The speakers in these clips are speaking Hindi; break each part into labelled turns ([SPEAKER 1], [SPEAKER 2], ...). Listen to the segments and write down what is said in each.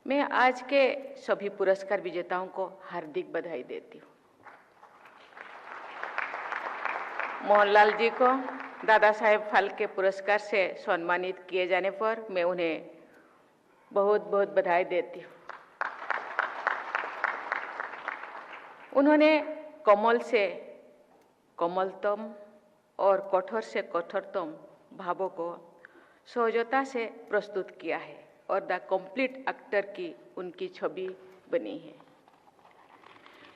[SPEAKER 1] मैं आज के सभी पुरस्कार विजेताओं को हार्दिक बधाई देती हूँ। मोहनलाल जी को दादा साहेब फाल्के पुरस्कार से सम्मानित किए जाने पर मैं उन्हें बहुत बहुत बधाई देती हूँ। उन्होंने कोमल से कोमलतम और कठोर से कठोरतम भावों को सहजता से प्रस्तुत किया है और द कंप्लीट एक्टर की उनकी छवि बनी है।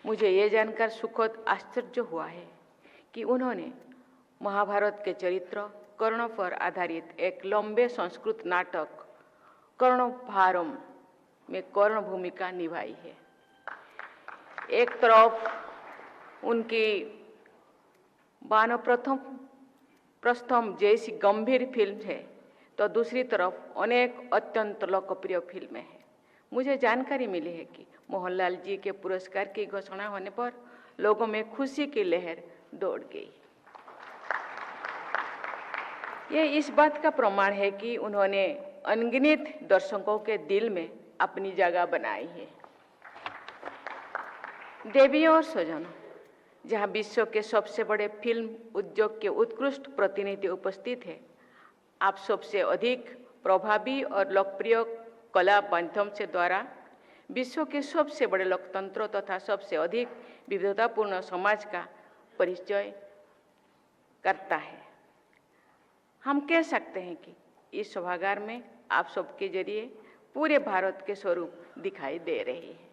[SPEAKER 1] मुझे ये जानकर सुखद आश्चर्य हुआ है कि उन्होंने महाभारत के चरित्र कर्ण पर आधारित एक लंबे संस्कृत नाटक कर्णभारम में कर्ण भूमिका निभाई है। एक तरफ उनकी वानप्रस्थम जैसी गंभीर फिल्म है तो दूसरी तरफ अनेक अत्यंत लोकप्रिय फिल्में हैं। मुझे जानकारी मिली है कि मोहनलाल जी के पुरस्कार की घोषणा होने पर लोगों में खुशी की लहर दौड़ गई। ये इस बात का प्रमाण है कि उन्होंने अनगिनत दर्शकों के दिल में अपनी जगह बनाई है। देवियों और स्वजनों, जहां विश्व के सबसे बड़े फिल्म उद्योग के उत्कृष्ट प्रतिनिधि उपस्थित है, आप सबसे अधिक प्रभावी और लोकप्रिय कला माध्यम से द्वारा विश्व के सबसे बड़े लोकतंत्र तथा सबसे अधिक विविधतापूर्ण समाज का परिचय करता है। हम कह सकते हैं कि इस सभागार में आप सबके जरिए पूरे भारत के स्वरूप दिखाई दे रहे हैं।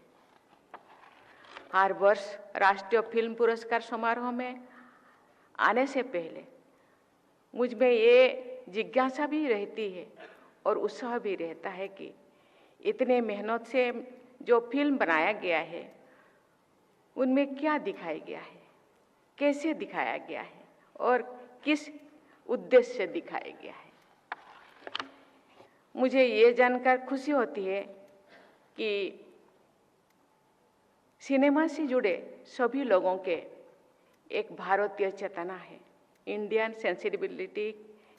[SPEAKER 1] हर वर्ष राष्ट्रीय फिल्म पुरस्कार समारोह में आने से पहले मुझ में ये जिज्ञासा भी रहती है और उत्साह भी रहता है कि इतने मेहनत से जो फिल्म बनाया गया है उनमें क्या दिखाया गया है, कैसे दिखाया गया है और किस उद्देश्य से दिखाया गया है। मुझे ये जानकर खुशी होती है कि सिनेमा से जुड़े सभी लोगों के एक भारतीय चेतना है, इंडियन सेंसिटिविटी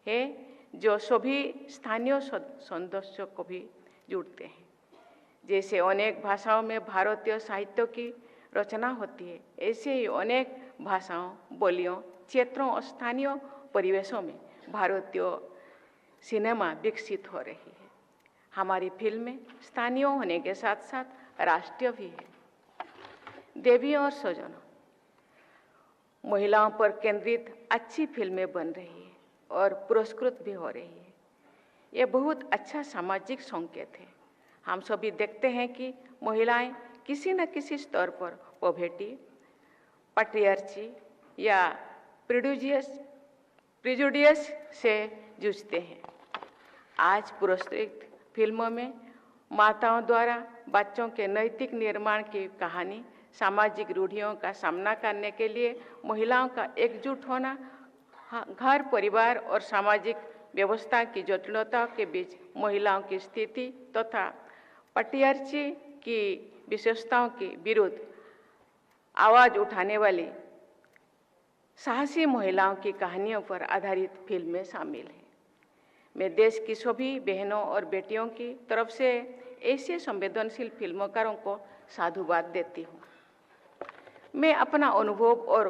[SPEAKER 1] है, जो सभी स्थानीय सदस्यों को भी जुड़ते हैं। जैसे अनेक भाषाओं में भारतीय साहित्य की रचना होती है, ऐसे ही अनेक भाषाओं, बोलियों, क्षेत्रों और स्थानीय परिवेशों में भारतीय सिनेमा विकसित हो रही है। हमारी फिल्में स्थानीय होने के साथ साथ राष्ट्रीय भी है। देवियों और स्वजनों, महिलाओं पर केंद्रित अच्छी फिल्में बन रही है और पुरस्कृत भी हो रही है। ये बहुत अच्छा सामाजिक संकेत है। हम सभी देखते हैं कि महिलाएं किसी न किसी स्तर पर पॉवर्टी, पैट्रियार्ची या प्रिजुडियस से जूझते हैं। आज पुरस्कृत फिल्मों में माताओं द्वारा बच्चों के नैतिक निर्माण की कहानी, सामाजिक रूढ़ियों का सामना करने के लिए महिलाओं का एकजुट होना, घर, परिवार और सामाजिक व्यवस्था की जटिलता के बीच महिलाओं की स्थिति तथा पैट्रियार्ची की विशेषताओं के विरुद्ध आवाज उठाने वाली साहसी महिलाओं की कहानियों पर आधारित फिल्में शामिल हैं। मैं देश की सभी बहनों और बेटियों की तरफ से ऐसे संवेदनशील फिल्मकारों को साधुवाद देती हूँ। मैं अपना अनुभव और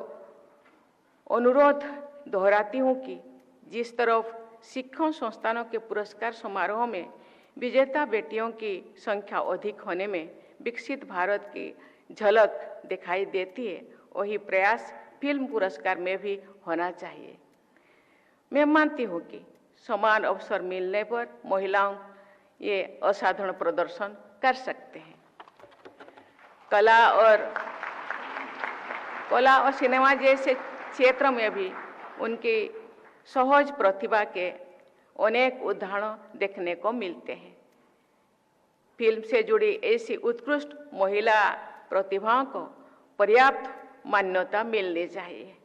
[SPEAKER 1] अनुरोध दोहराती हूँ कि जिस तरफ शिक्षण संस्थानों के पुरस्कार समारोह में विजेता बेटियों की संख्या अधिक होने में विकसित भारत की झलक दिखाई देती है, वही प्रयास फिल्म पुरस्कार में भी होना चाहिए। मैं मानती हूँ कि समान अवसर मिलने पर महिलाओं ये असाधारण प्रदर्शन कर सकते हैं। कला और सिनेमा जैसे क्षेत्र में भी उनकी सहज प्रतिभा के अनेक उदाहरण देखने को मिलते हैं। फिल्म से जुड़ी ऐसी उत्कृष्ट महिला प्रतिभाओं को पर्याप्त मान्यता मिलनी चाहिए।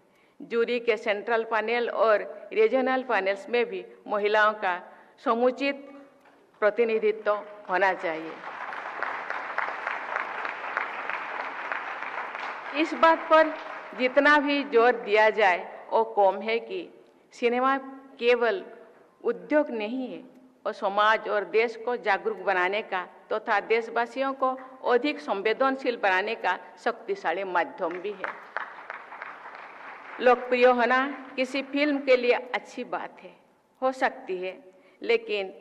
[SPEAKER 1] जूरी के सेंट्रल पैनल और रीजनल पैनल्स में भी महिलाओं का समुचित प्रतिनिधित्व होना चाहिए। इस बात पर जितना भी जोर दिया जाए वो कम है कि सिनेमा केवल उद्योग नहीं है, और समाज और देश को जागरूक बनाने का तथा देशवासियों को अधिक संवेदनशील बनाने का शक्तिशाली माध्यम भी है। लोकप्रिय होना किसी फिल्म के लिए अच्छी बात है, हो सकती है, लेकिन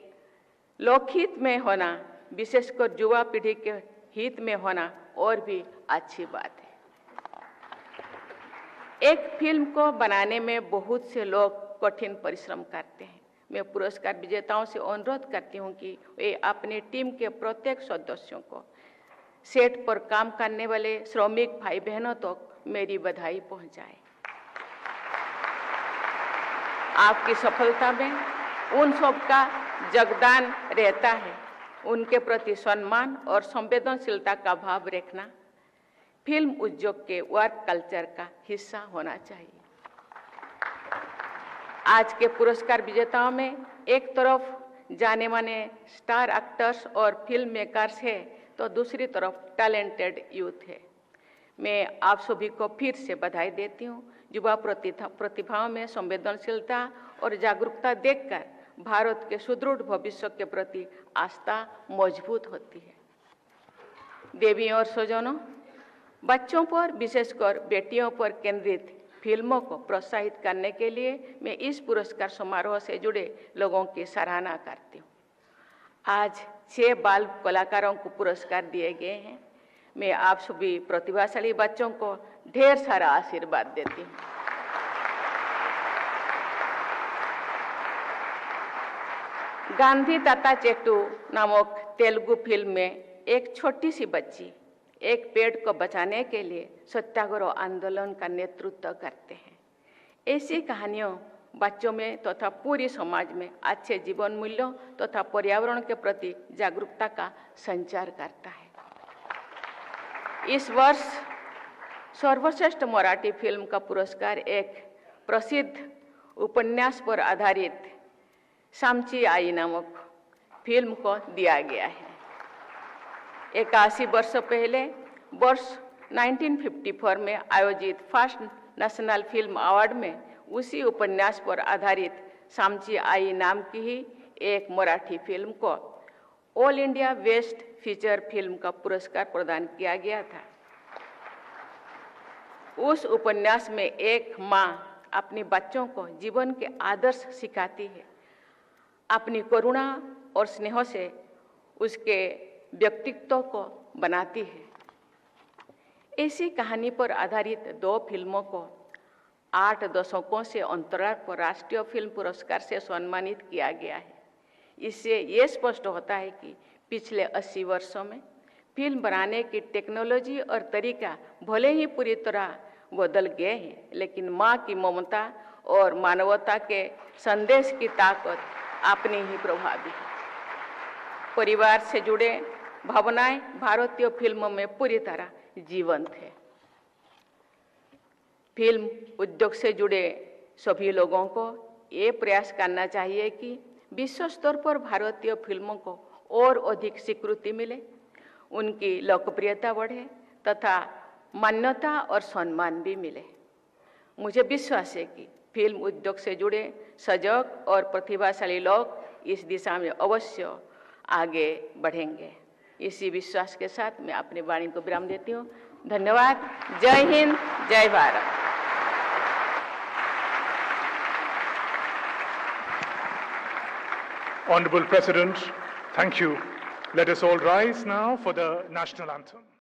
[SPEAKER 1] लोकहित में होना, विशेषकर युवा पीढ़ी के हित में होना और भी अच्छी बात है। एक फिल्म को बनाने में बहुत से लोग कठिन परिश्रम करते हैं। मैं पुरस्कार विजेताओं से अनुरोध करती हूं कि वे अपनी टीम के प्रत्येक सदस्यों को, सेट पर काम करने वाले श्रमिक भाई बहनों तक मेरी बधाई पहुंचाएं। आपकी सफलता में उन सबका योगदान रहता है। उनके प्रति सम्मान और संवेदनशीलता का भाव रखना फिल्म उद्योग के वर्क कल्चर का हिस्सा होना चाहिए। आज के पुरस्कार विजेताओं में एक तरफ जाने माने स्टार एक्टर्स और फिल्म मेकर्स है, तो दूसरी तरफ टैलेंटेड यूथ है। मैं आप सभी को फिर से बधाई देती हूँ। युवा प्रतिभाओं में संवेदनशीलता और जागरूकता देखकर भारत के सुदृढ़ भविष्य के प्रति आस्था मजबूत होती है। देवियों और स्वजनों, बच्चों पर, विशेषकर बेटियों पर केंद्रित फिल्मों को प्रोत्साहित करने के लिए मैं इस पुरस्कार समारोह से जुड़े लोगों की सराहना करती हूँ। आज 6 बाल कलाकारों को पुरस्कार दिए गए हैं। मैं आप सभी प्रतिभाशाली बच्चों को ढेर सारा आशीर्वाद देती हूँ। गांधी ताता चेट्टू नामक तेलुगु फिल्म में एक छोटी सी बच्ची एक पेड़ को बचाने के लिए सत्याग्रह आंदोलन का नेतृत्व करते हैं। ऐसी कहानियों बच्चों में तथा पूरी समाज में अच्छे जीवन मूल्यों तथा पर्यावरण के प्रति जागरूकता का संचार करता है। इस वर्ष सर्वश्रेष्ठ मराठी फिल्म का पुरस्कार एक प्रसिद्ध उपन्यास पर आधारित सामची आई नामक फिल्म को दिया गया है। 81 वर्ष पहले वर्ष 1954 में आयोजित फर्स्ट नेशनल फिल्म अवार्ड में उसी उपन्यास पर आधारित सामची आई नाम की ही एक मराठी फिल्म को all India best feature film का पुरस्कार प्रदान किया गया था। उस उपन्यास में एक माँ अपने बच्चों को जीवन के आदर्श सिखाती है, अपनी करुणा और स्नेह से उसके व्यक्तित्व को बनाती है। ऐसी कहानी पर आधारित 2 फिल्मों को 8 दशकों से अंतराल पर राष्ट्रीय फिल्म पुरस्कार से सम्मानित किया गया है। इससे ये स्पष्ट होता है कि पिछले 80 वर्षों में फिल्म बनाने की टेक्नोलॉजी और तरीका भले ही पूरी तरह बदल गए हैं, लेकिन माँ की ममता और मानवता के संदेश की ताकत अपनी ही प्रभावी है। परिवार से जुड़े भावनाएं भारतीय फिल्मों में पूरी तरह जीवंत है। फिल्म उद्योग से जुड़े सभी लोगों को ये प्रयास करना चाहिए कि विश्व स्तर पर भारतीय फिल्मों को और अधिक स्वीकृति मिले, उनकी लोकप्रियता बढ़े तथा मान्यता और सम्मान भी मिले। मुझे विश्वास है कि फिल्म उद्योग से जुड़े सजग और प्रतिभाशाली लोग इस दिशा में अवश्य आगे बढ़ेंगे। इसी विश्वास के साथ मैं अपनी वाणी को विराम देती हूँ। धन्यवाद। जय हिंद, जय Bharat.
[SPEAKER 2] Honorable President, thank you. Let us all rise now for the national anthem.